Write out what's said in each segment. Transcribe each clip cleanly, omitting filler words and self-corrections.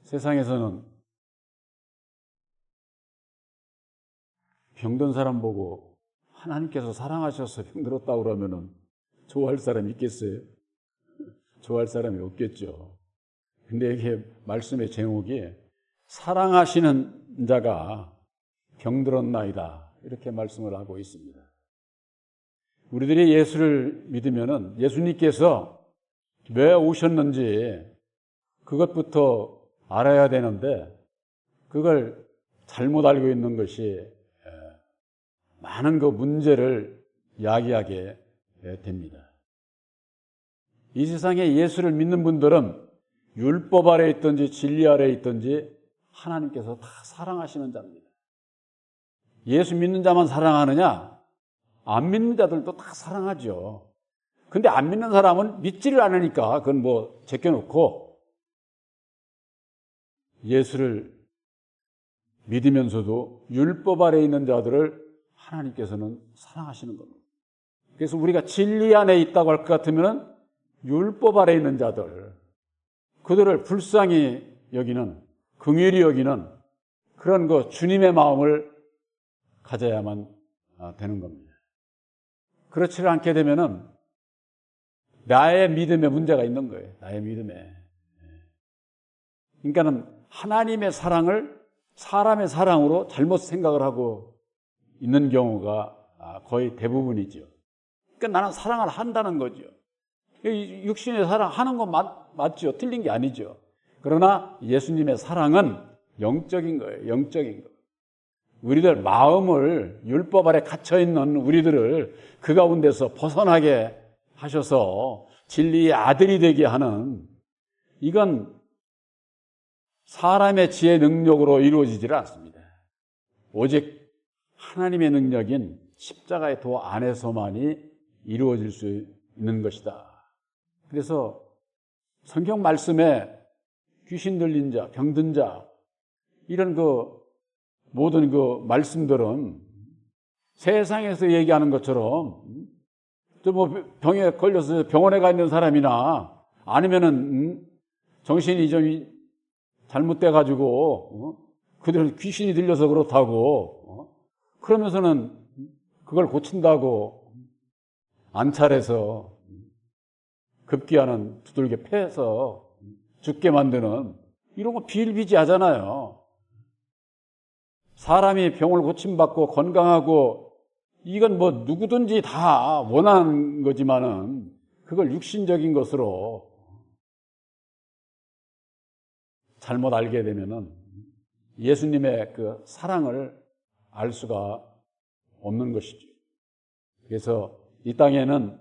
세상에서는 병든 사람 보고 하나님께서 사랑하셔서 병들었다고 그러면은 좋아할 사람이 있겠어요? 좋아할 사람이 없겠죠. 근데 이게 말씀의 제목이 사랑하시는 자가 병들었나이다, 이렇게 말씀을 하고 있습니다. 우리들이 예수를 믿으면은 예수님께서 왜 오셨는지 그것부터 알아야 되는데, 그걸 잘못 알고 있는 것이 많은 그 문제를 야기하게 됩니다. 이 세상에 예수를 믿는 분들은 율법 아래에 있든지 진리 아래에 있든지 하나님께서 다 사랑하시는 자입니다. 예수 믿는 자만 사랑하느냐? 안 믿는 자들도 다 사랑하죠. 근데 안 믿는 사람은 믿지를 않으니까 그건 뭐 제껴놓고, 예수를 믿으면서도 율법 아래에 있는 자들을 하나님께서는 사랑하시는 겁니다. 그래서 우리가 진리 안에 있다고 할 것 같으면 율법 아래에 있는 자들, 그들을 불쌍히 여기는, 긍휼히 여기는 그런 그 주님의 마음을 가져야만 되는 겁니다. 그렇지 않게 되면은 나의 믿음에 문제가 있는 거예요. 나의 믿음에. 그러니까는 하나님의 사랑을 사람의 사랑으로 잘못 생각을 하고 있는 경우가 거의 대부분이죠. 그러니까 나는 사랑을 한다는 거죠. 육신의 사랑하는 건 맞죠. 틀린 게 아니죠. 그러나 예수님의 사랑은 영적인 거예요. 영적인 거. 우리들 마음을, 율법 아래 갇혀있는 우리들을 그 가운데서 벗어나게 하셔서 진리의 아들이 되게 하는, 이건 사람의 지혜 능력으로 이루어지질 않습니다. 오직 하나님의 능력인 십자가의 도 안에서만이 이루어질 수 있는 것이다. 그래서 성경 말씀에 귀신 들린 자, 병든 자, 이런 그 모든 그 말씀들은 세상에서 얘기하는 것처럼 또 뭐 병에 걸려서 병원에 가 있는 사람이나 아니면은 정신이 좀 잘못돼 가지고 그들은 귀신이 들려서 그렇다고 그러면서는 그걸 고친다고 안찰해서 급기야는 두들겨 패서 죽게 만드는, 이런 거 비일비재하잖아요. 사람이 병을 고침받고 건강하고 이건 뭐 누구든지 다 원하는 거지만은 그걸 육신적인 것으로 잘못 알게 되면은 예수님의 그 사랑을 알 수가 없는 것이죠. 그래서 이 땅에는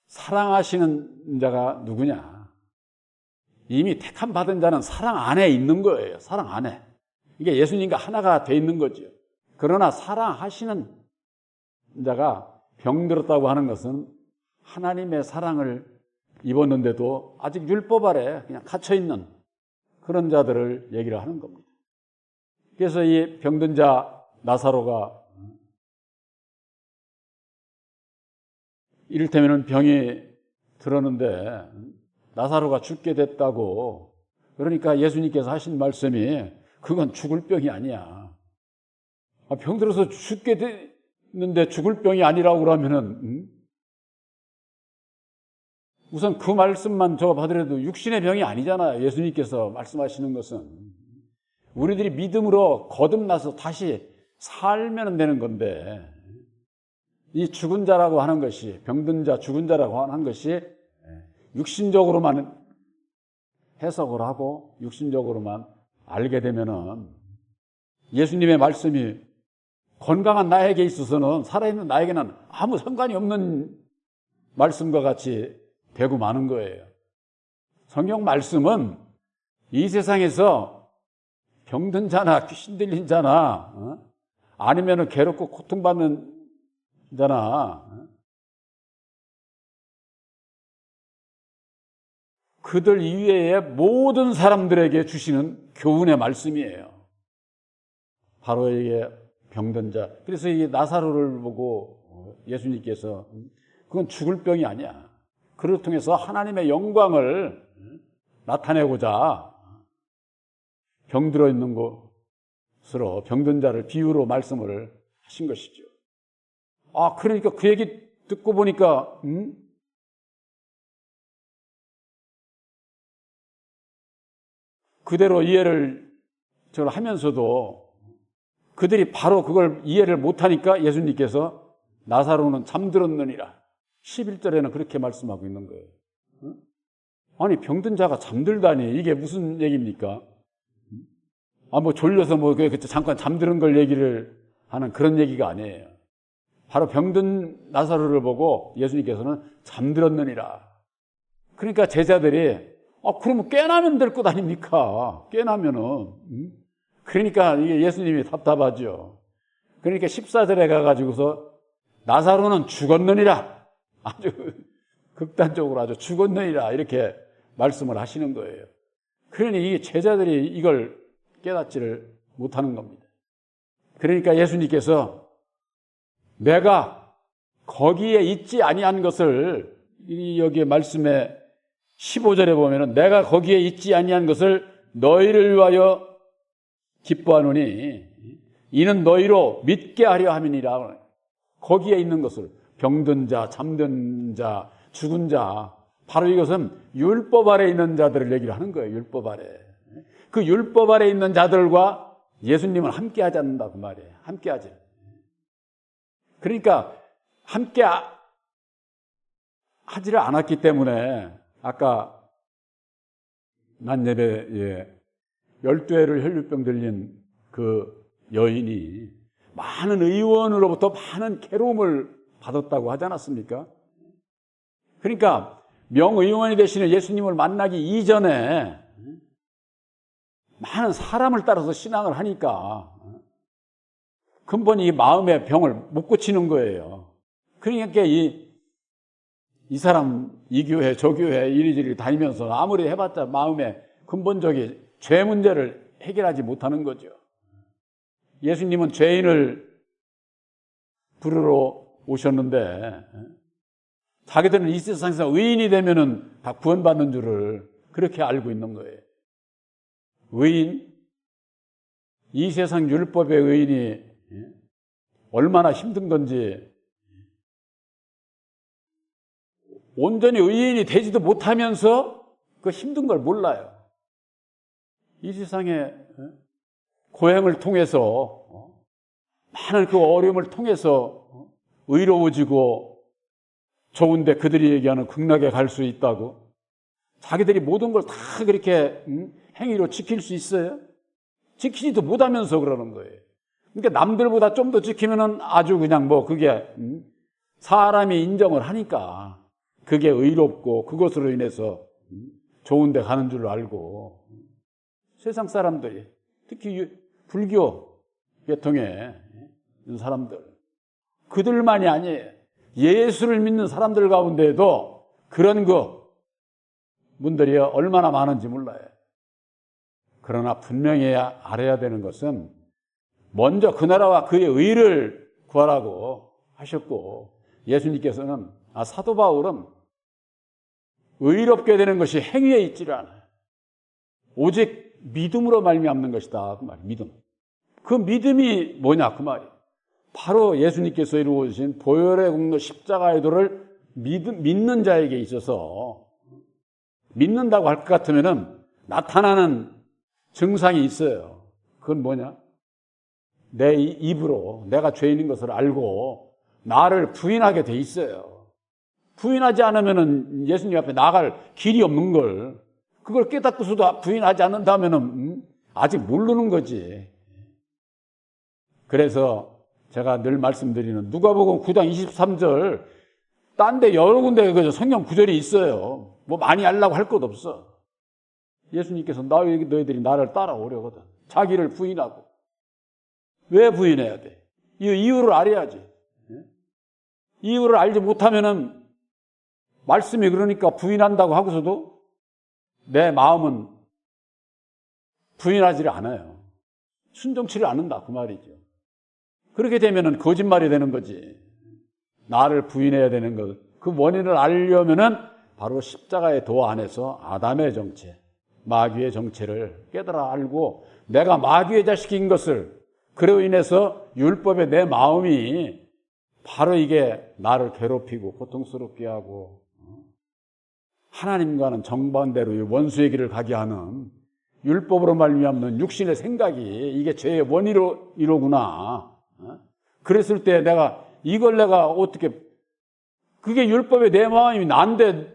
사랑하시는 자가 누구냐? 이미 택함 받은 자는 사랑 안에 있는 거예요. 사랑 안에. 이게 예수님과 하나가 돼 있는 거죠. 그러나 사랑하시는 자가 병들었다고 하는 것은 하나님의 사랑을 입었는데도 아직 율법 아래 그냥 갇혀있는 그런 자들을 얘기를 하는 겁니다. 그래서 이 병든 자 나사로가 이를테면 병이 들었는데 나사로가 죽게 됐다고, 그러니까 예수님께서 하신 말씀이 그건 죽을 병이 아니야. 병 들어서 죽게 됐는데 죽을 병이 아니라고 그러면은 우선 그 말씀만 저거 받으려도 육신의 병이 아니잖아요. 예수님께서 말씀하시는 것은 우리들이 믿음으로 거듭나서 다시 살면 되는 건데, 이 죽은 자라고 하는 것이, 병든 자, 죽은 자라고 하는 것이 육신적으로만 해석을 하고 육신적으로만 알게 되면은 예수님의 말씀이 건강한 나에게 있어서는, 살아있는 나에게는 아무 상관이 없는 말씀과 같이 되고 마는 거예요. 성경 말씀은 이 세상에서 병든 자나 귀신 들린 자나 아니면은 괴롭고 고통받는 자나 그들 이외의 모든 사람들에게 주시는 교훈의 말씀이에요. 바로 이게 병든 자. 그래서 이 나사로를 보고 예수님께서 그건 죽을 병이 아니야. 그를 통해서 하나님의 영광을 나타내고자 병들어 있는 것으로 병든 자를 비유로 말씀을 하신 것이죠. 그러니까 그 얘기 듣고 보니까 그대로 이해를 하면서도 그들이 바로 그걸 이해를 못하니까 예수님께서 나사로는 잠들었느니라 11절에는 그렇게 말씀하고 있는 거예요. 아니 병든 자가 잠들다니 이게 무슨 얘기입니까? 뭐 졸려서 잠깐 잠드는 걸 얘기를 하는 그런 얘기가 아니에요. 바로 병든 나사로를 보고 예수님께서는 잠들었느니라. 그러니까 제자들이 그러면 깨나면 될 것 아닙니까? 깨나면은. 그러니까 이게 예수님이 답답하죠. 그러니까 14절에 가가지고서 나사로는 죽었느니라. 아주 극단적으로 아주 죽었느니라. 이렇게 말씀을 하시는 거예요. 그러니 이게 제자들이 이걸 깨닫지를 못하는 겁니다. 그러니까 예수님께서 내가 거기에 있지 아니한 것을 여기 말씀에 15절에 보면은 내가 거기에 있지 아니한 것을 너희를 위하여 기뻐하노니 이는 너희로 믿게 하려 함이니라. 거기에 있는 것을 병든 자, 잠든 자, 죽은 자 바로 이것은 율법 아래 있는 자들을 얘기를 하는 거예요. 율법 아래. 그 율법 아래 있는 자들과 예수님은 함께 하지 않는다 그 말이에요. 함께 하지. 그러니까 함께 하지를 않았기 때문에 아까 난 예배에 12회를 혈류병 들린 그 여인이 많은 의원으로부터 많은 괴로움을 받았다고 하지 않았습니까? 그러니까 명의원이 되시는 예수님을 만나기 이전에 많은 사람을 따라서 신앙을 하니까 근본이 마음의 병을 못 고치는 거예요. 그러니까 이 사람 이 교회 저 교회 이리저리 다니면서 아무리 해봤자 마음의 근본적인 죄 문제를 해결하지 못하는 거죠. 예수님은 죄인을 부르러 오셨는데 자기들은 이 세상에서 의인이 되면은 다 구원받는 줄을 그렇게 알고 있는 거예요. 의인, 이 세상 율법의 의인이 얼마나 힘든 건지 온전히 의인이 되지도 못하면서 그 힘든 걸 몰라요. 이 세상에 고행을 통해서 많은 그 어려움을 통해서 의로워지고 좋은데 그들이 얘기하는 극락에 갈 수 있다고 자기들이 모든 걸 다 그렇게 행위로 지킬 수 있어요? 지키지도 못하면서 그러는 거예요. 그러니까 남들보다 좀 더 지키면은 아주 그냥 그게 사람이 인정을 하니까 그게 의롭고 그것으로 인해서 좋은 데 가는 줄 알고 세상 사람들이 특히 불교 계통에 있는 사람들 그들만이 아니에요. 예수를 믿는 사람들 가운데에도 그런 분들이 얼마나 많은지 몰라요. 그러나 분명히 알아야 되는 것은 먼저 그 나라와 그의 의를 구하라고 하셨고 예수님께서는 사도 바울은 의롭게 되는 것이 행위에 있지를 않아요. 오직 믿음으로 말미암는 것이다 그 말이에요. 믿음. 그 믿음이 뭐냐 그 말이에요. 바로 예수님께서 이루어주신 보혈의 공로 십자가의 도를 믿는 자에게 있어서 믿는다고 할 것 같으면은 나타나는 증상이 있어요. 그건 뭐냐? 내 입으로 내가 죄인인 것을 알고 나를 부인하게 돼 있어요. 부인하지 않으면은 예수님 앞에 나갈 길이 없는 걸 그걸 깨닫고서도 부인하지 않는다면은 아직 모르는 거지. 그래서 제가 늘 말씀드리는 누가복음 9장 23절 딴 데 여러 군데 그 성경 구절이 있어요. 많이 알라고 할 것 없어. 예수님께서 너희들이 나를 따라오려거든. 자기를 부인하고. 왜 부인해야 돼? 이 이유를 알아야지. 이유를 알지 못하면은 말씀이 그러니까 부인한다고 하고서도 내 마음은 부인하지를 않아요. 순종치를 않는다 그 말이죠. 그렇게 되면은 거짓말이 되는 거지. 나를 부인해야 되는 것. 그 원인을 알려면은 바로 십자가의 도 안에서 아담의 정체, 마귀의 정체를 깨달아 알고 내가 마귀의 자식인 것을, 그로 인해서 율법의 내 마음이 바로 이게 나를 괴롭히고 고통스럽게 하고 하나님과는 정반대로 원수의 길을 가게 하는 율법으로 말미암는 육신의 생각이 이게 죄의 원인이로구나. 그랬을 때 이걸 내가 어떻게, 그게 율법의 내 마음이 난데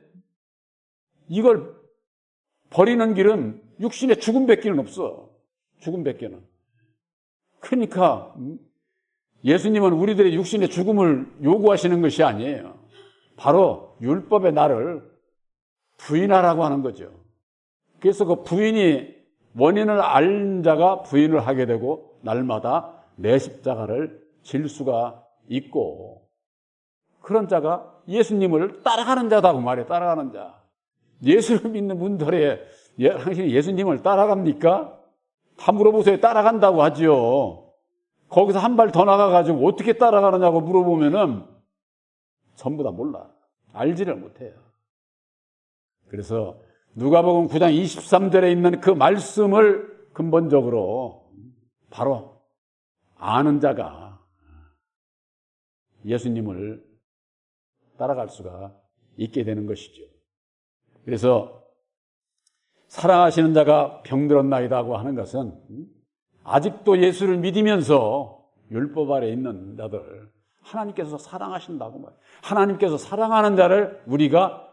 이걸 버리는 길은 육신의 죽음밖에는 없어. 죽음밖에는. 그러니까 예수님은 우리들의 육신의 죽음을 요구하시는 것이 아니에요. 바로 율법의 나를 부인하라고 하는 거죠. 그래서 그 부인이, 원인을 알 자가 부인을 하게 되고 날마다 내 십자가를 질 수가 있고, 그런 자가 예수님을 따라가는 자다 그 말이에요. 따라가는 자. 예수를 믿는 분들에 당신이 예수님을 따라갑니까? 다 물어보세요. 따라간다고 하지요. 거기서 한 발 더 나가가지고 어떻게 따라가느냐고 물어보면은 전부 다 몰라. 알지를 못해요. 그래서 누가복음 9장 23절에 있는 그 말씀을 근본적으로 바로 아는 자가 예수님을 따라갈 수가 있게 되는 것이죠. 그래서 사랑하시는 자가 병들었나이다고 하는 것은 아직도 예수를 믿으면서 율법 아래 있는 자들, 하나님께서 사랑하신다고 말해요. 하나님께서 사랑하는 자를 우리가,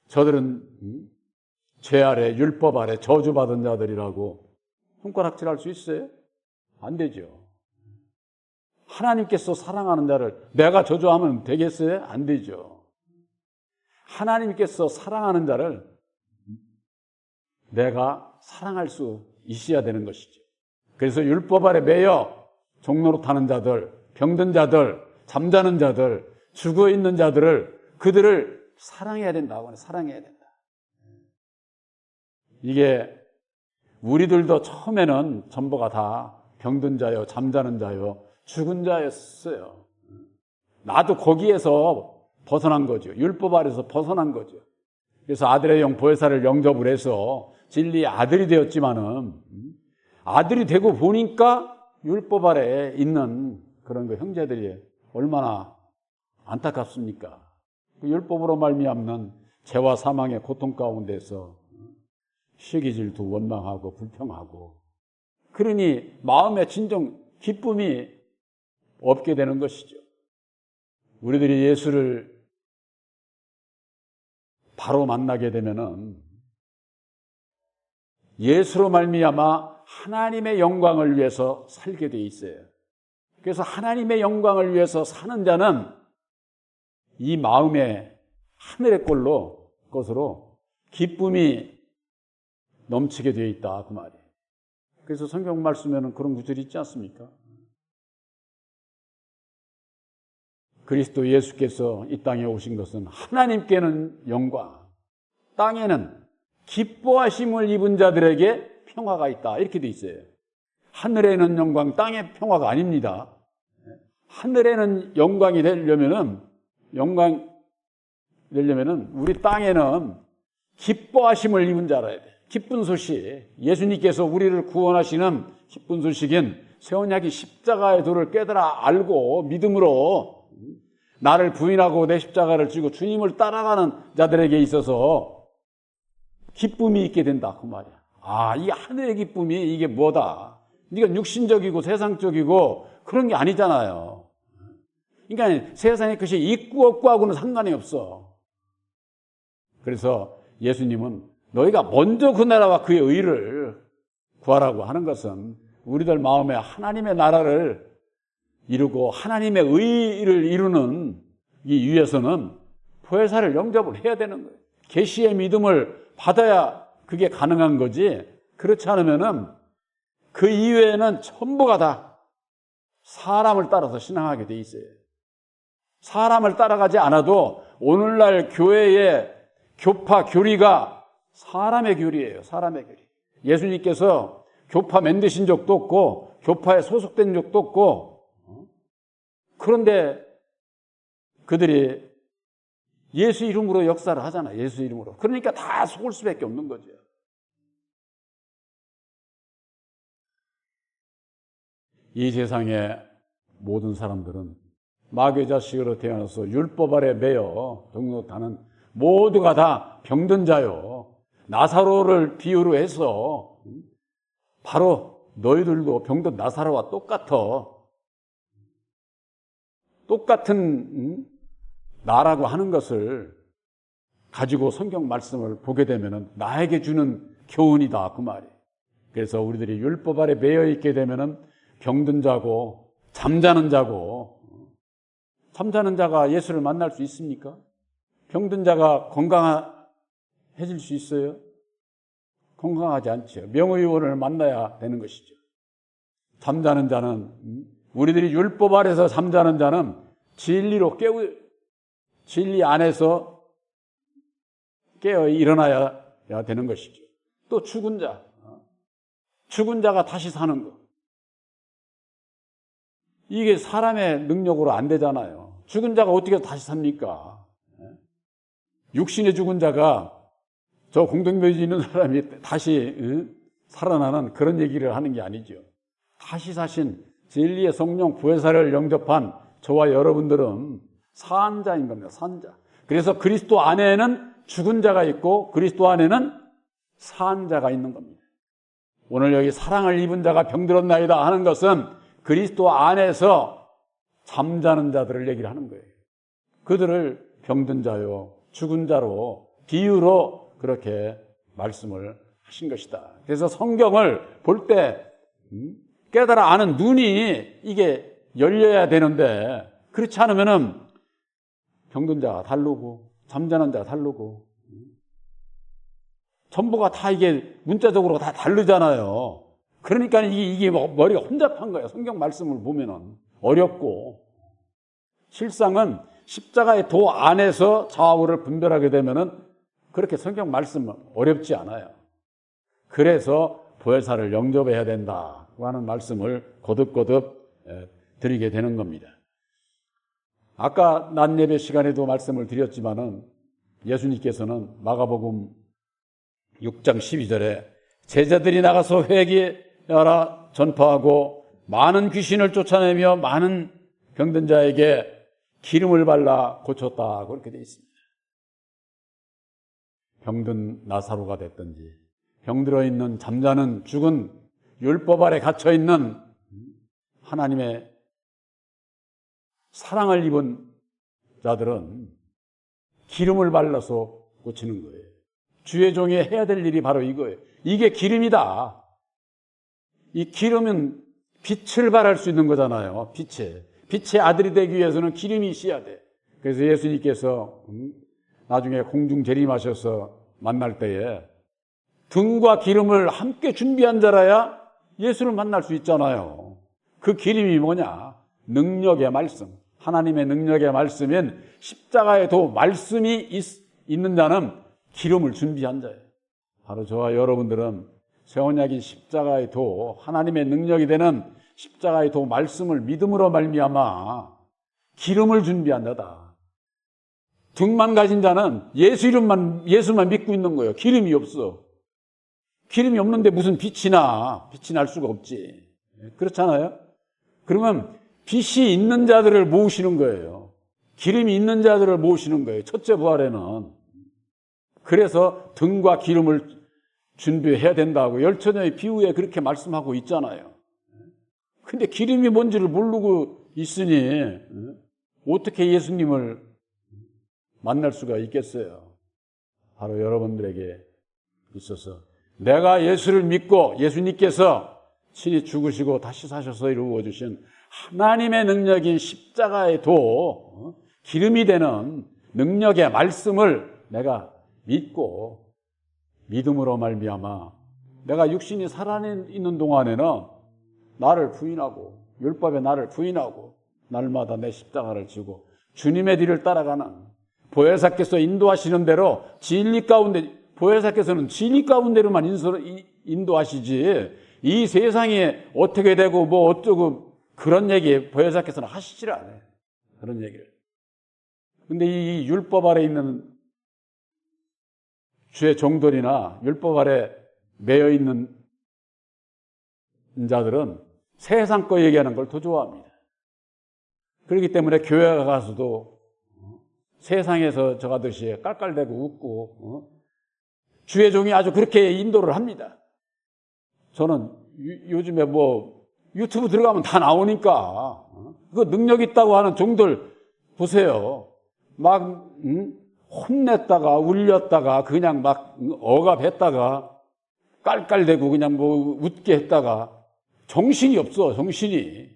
저들은 죄 아래, 율법 아래 저주받은 자들이라고 손가락질할 수 있어요? 안 되죠. 하나님께서 사랑하는 자를 내가 저주하면 되겠어요? 안 되죠. 하나님께서 사랑하는 자를 내가 사랑할 수 있어야 되는 것이죠. 그래서 율법 아래 매여 종로로 타는 자들, 병든 자들, 잠자는 자들, 죽어 있는 자들을, 그들을 사랑해야 된다고. 사랑해야 된다. 이게 우리들도 처음에는 전부가 다 병든 자요, 잠자는 자요, 죽은 자였어요. 나도 거기에서 벗어난 거죠. 율법 아래서 벗어난 거죠. 그래서 아들의 영 보혜사를 영접을 해서 진리의 아들이 되었지만은, 아들이 되고 보니까 율법 아래에 있는 그런 그 형제들이 얼마나 안타깝습니까? 그 율법으로 말미암는 죄와 사망의 고통 가운데서 시기 질투, 원망하고 불평하고, 그러니 마음의 진정 기쁨이 없게 되는 것이죠. 우리들이 예수를 바로 만나게 되면은 예수로 말미암아 하나님의 영광을 위해서 살게 돼 있어요. 그래서 하나님의 영광을 위해서 사는 자는 이 마음의 하늘의 것으로 기쁨이 넘치게 되어 있다 그 말이에요. 그래서 성경 말씀에는 그런 구절이 있지 않습니까? 그리스도 예수께서 이 땅에 오신 것은 하나님께는 영광, 땅에는 기뻐하심을 입은 자들에게 평화가 있다, 이렇게 돼 있어요. 하늘에는 영광, 땅의 평화가 아닙니다. 하늘에는 영광이 되려면은 우리 땅에는 기뻐하심을 입은 자라야 돼. 기쁜 소식, 예수님께서 우리를 구원하시는 기쁜 소식인 새 언약이 십자가의 도를 깨달아 알고 믿음으로 나를 부인하고 내 십자가를 지고 주님을 따라가는 자들에게 있어서 기쁨이 있게 된다 그 말이야. 아, 이 하늘의 기쁨이 이게 뭐다? 이건 육신적이고 세상적이고 그런 게 아니잖아요. 그러니까 세상의 것이 있고 없고 하고는 상관이 없어. 그래서 예수님은 너희가 먼저 그 나라와 그의 의를 구하라고 하는 것은 우리들 마음에 하나님의 나라를 이루고 하나님의 의를 이루는 이 위해서는 보혜사를 영접을 해야 되는 거예요. 계시의 믿음을 받아야 그게 가능한 거지. 그렇지 않으면은 그 이외에는 전부가 다 사람을 따라서 신앙하게 돼 있어요. 사람을 따라가지 않아도 오늘날 교회의 교파 교리가 사람의 교리예요. 사람의 교리. 예수님께서 교파 만드신 적도 없고 교파에 소속된 적도 없고, 그런데 그들이 예수 이름으로 역사를 하잖아요. 예수 이름으로. 그러니까 다 속을 수밖에 없는 거죠. 이 세상의 모든 사람들은 마귀의 자식으로 태어나서 율법 아래 매여 동역하는 모두가 다 병든 자요. 나사로를 비유로 해서 바로 너희들도 병든 나사로와 똑같은 나라고 하는 것을 가지고 성경 말씀을 보게 되면 나에게 주는 교훈이다 그 말이에요. 그래서 우리들이 율법 아래 매여 있게 되면 병든 자고 잠자는 자가 예수를 만날 수 있습니까? 병든 자가 건강해질 수 있어요? 건강하지 않죠. 명의원을 만나야 되는 것이죠. 잠자는 자는, 우리들이 율법 아래서 잠자는 자는 진리 안에서 깨어 일어나야 되는 것이죠. 또 죽은 자가 다시 사는 것. 이게 사람의 능력으로 안 되잖아요. 죽은 자가 어떻게 다시 삽니까? 육신의 죽은 자가 저 공동묘지 있는 사람이 다시 살아나는 그런 얘기를 하는 게 아니죠. 다시 사신 진리의 성령 부활사를 영접한 저와 여러분들은 산 자인 겁니다. 산 자. 그래서 그리스도 안에는 죽은 자가 있고 그리스도 안에는 산 자가 있는 겁니다. 오늘 여기 사랑을 입은 자가 병들었나이다 하는 것은 그리스도 안에서 잠자는 자들을 얘기를 하는 거예요. 그들을 병든 자요, 죽은 자로 비유로 그렇게 말씀을 하신 것이다. 그래서 성경을 볼 때 깨달아 아는 눈이 이게 열려야 되는데 그렇지 않으면은 병든 자가 다르고 잠자는 자가 다르고 전부가 다 이게 문자적으로 다 다르잖아요. 그러니까 이게 머리가 혼잡한 거예요. 성경 말씀을 보면은 어렵고 실상은 십자가의 도 안에서 좌우를 분별하게 되면은 그렇게 성경 말씀은 어렵지 않아요. 그래서 보혜사를 영접해야 된다고 하는 말씀을 거듭거듭 드리게 되는 겁니다. 아까 낮 예배 시간에도 말씀을 드렸지만은 예수님께서는 마가복음 6장 12절에 제자들이 나가서 회개하라 전파하고 많은 귀신을 쫓아내며 많은 병든 자에게 기름을 발라 고쳤다 그렇게 되어 있습니다. 병든 나사로가 됐든지 병들어 있는 잠자는 죽은 율법 아래 갇혀 있는 하나님의 사랑을 입은 자들은 기름을 발라서 고치는 거예요. 주의 종이 해야 될 일이 바로 이거예요. 이게 기름이다. 이 기름은 빛을 발할 수 있는 거잖아요. 빛의 아들이 되기 위해서는 기름이 있어야 돼. 그래서 예수님께서 나중에 공중 재림하셔서 만날 때에 등과 기름을 함께 준비한 자라야 예수를 만날 수 있잖아요. 그 기름이 뭐냐? 능력의 말씀. 하나님의 능력의 말씀인 십자가의 도 말씀이 있는 자는 기름을 준비한 자예요. 바로 저와 여러분들은 새 언약인 십자가의 도, 하나님의 능력이 되는 십자가의 도 말씀을 믿음으로 말미암아 기름을 준비한 자다. 등만 가진 자는 예수만 믿고 있는 거예요. 기름이 없어. 기름이 없는데 무슨 빛이 날 수가 없지. 그렇잖아요? 그러면 빛이 있는 자들을 모으시는 거예요. 기름이 있는 자들을 모으시는 거예요. 첫째 부활에는. 그래서 등과 기름을 준비해야 된다고 열처녀의 비유에 그렇게 말씀하고 있잖아요. 근데 기름이 뭔지를 모르고 있으니 어떻게 예수님을 만날 수가 있겠어요? 바로 여러분들에게 있어서 내가 예수를 믿고 예수님께서 친히 죽으시고 다시 사셔서 이루어 주신 하나님의 능력인 십자가의 도, 기름이 되는 능력의 말씀을 내가 믿고 믿음으로 말미암아 내가 육신이 살아있는 동안에는 나를 부인하고 율법의 나를 부인하고 날마다 내 십자가를 지고 주님의 뒤를 따라가는 보혜사께서 인도하시는 대로 진리 가운데 보혜사께서는 진리 가운데로만 인도하시지 이 세상에 어떻게 되고 뭐 어쩌고 그런 얘기 보혜사께서는 하시질 않아요. 그런 얘기를. 근데 이 율법 아래 있는 주의 종들이나 율법 아래 매여 있는 자들은 세상 거 얘기하는 걸 더 좋아합니다. 그렇기 때문에 교회 가서도 세상에서 저 가듯이 깔깔대고 웃고 주의 종이 아주 그렇게 인도를 합니다. 저는 요즘에 뭐 유튜브 들어가면 다 나오니까 그 능력 있다고 하는 종들 보세요. 막 혼냈다가 울렸다가 그냥 막 억압했다가 깔깔대고 그냥 뭐 웃게 했다가 정신이 없어, 정신이.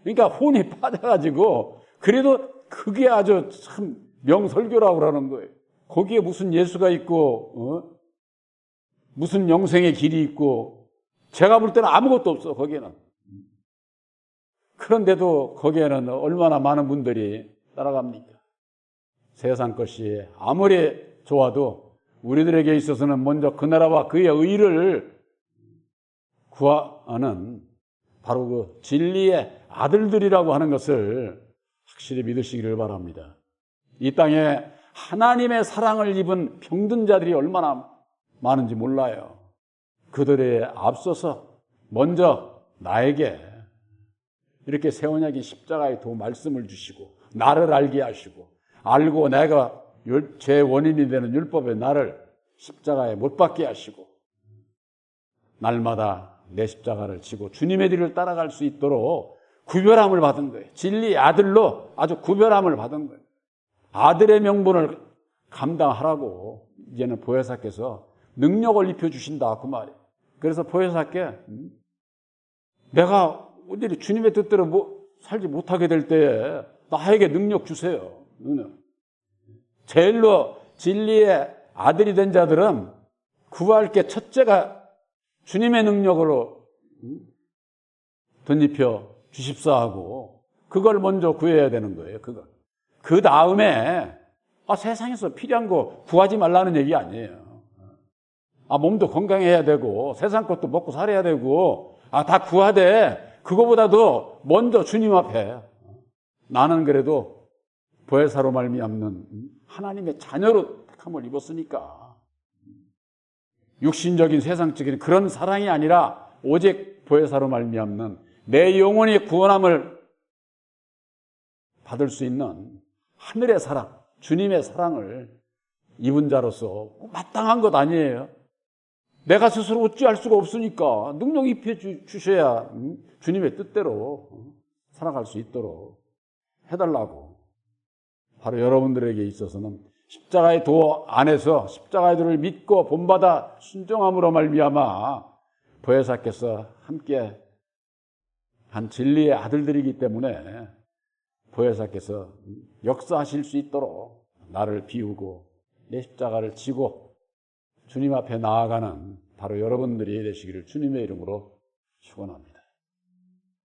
그러니까 혼이 빠져가지고 그래도 그게 아주 참 명설교라고 그러는 거예요. 거기에 무슨 예수가 있고 무슨 영생의 길이 있고 제가 볼 때는 아무것도 없어, 거기에는. 그런데도 거기에는 얼마나 많은 분들이 따라갑니까? 세상 것이 아무리 좋아도 우리들에게 있어서는 먼저 그 나라와 그의 의를 구하는 바로 그 진리의 아들들이라고 하는 것을 확실히 믿으시기를 바랍니다. 이 땅에 하나님의 사랑을 입은 병든 자들이 얼마나 많은지 몰라요. 그들에 앞서서 먼저 나에게 이렇게 새 언약인 십자가의 도 말씀을 주시고 나를 알게 하시고 알고 내가 제 원인이 되는 율법의 나를 십자가에 못 박게 하시고 날마다 내 십자가를 지고 주님의 뒤를 따라갈 수 있도록 구별함을 받은 거예요. 진리의 아들로 아주 구별함을 받은 거예요. 아들의 명분을 감당하라고 이제는 보혜사께서 능력을 입혀주신다 그 말이에요. 그래서 보혜사께 내가 어디 주님의 뜻대로 살지 못하게 될 때에 나에게 능력 주세요. 능력. 제일로 진리의 아들이 된 자들은 구할 게 첫째가 주님의 능력으로 덧입혀 주십사 하고 그걸 먼저 구해야 되는 거예요. 그걸. 그 다음에 세상에서 필요한 거 구하지 말라는 얘기 아니에요. 몸도 건강해야 되고 세상 것도 먹고 살아야 되고 다 구하되 그거보다도 먼저 주님 앞에 나는 그래도 보혜사로 말미암는 하나님의 자녀로 택함을 입었으니까 육신적인 세상적인 그런 사랑이 아니라 오직 보혜사로 말미암는 내 영혼이 구원함을 받을 수 있는 하늘의 사랑, 주님의 사랑을 입은 자로서 마땅한 것 아니에요. 내가 스스로 어찌할 수가 없으니까 능력 입혀 주셔야 주님의 뜻대로 살아갈 수 있도록 해달라고. 바로 여러분들에게 있어서는 십자가의 도 안에서 십자가의 도를 믿고 본받아 순종함으로 말미암아 보혜사께서 함께 한 진리의 아들들이기 때문에 보혜사께서 역사하실 수 있도록 나를 비우고 내 십자가를 지고 주님 앞에 나아가는 바로 여러분들이 되시기를 주님의 이름으로 축원합니다.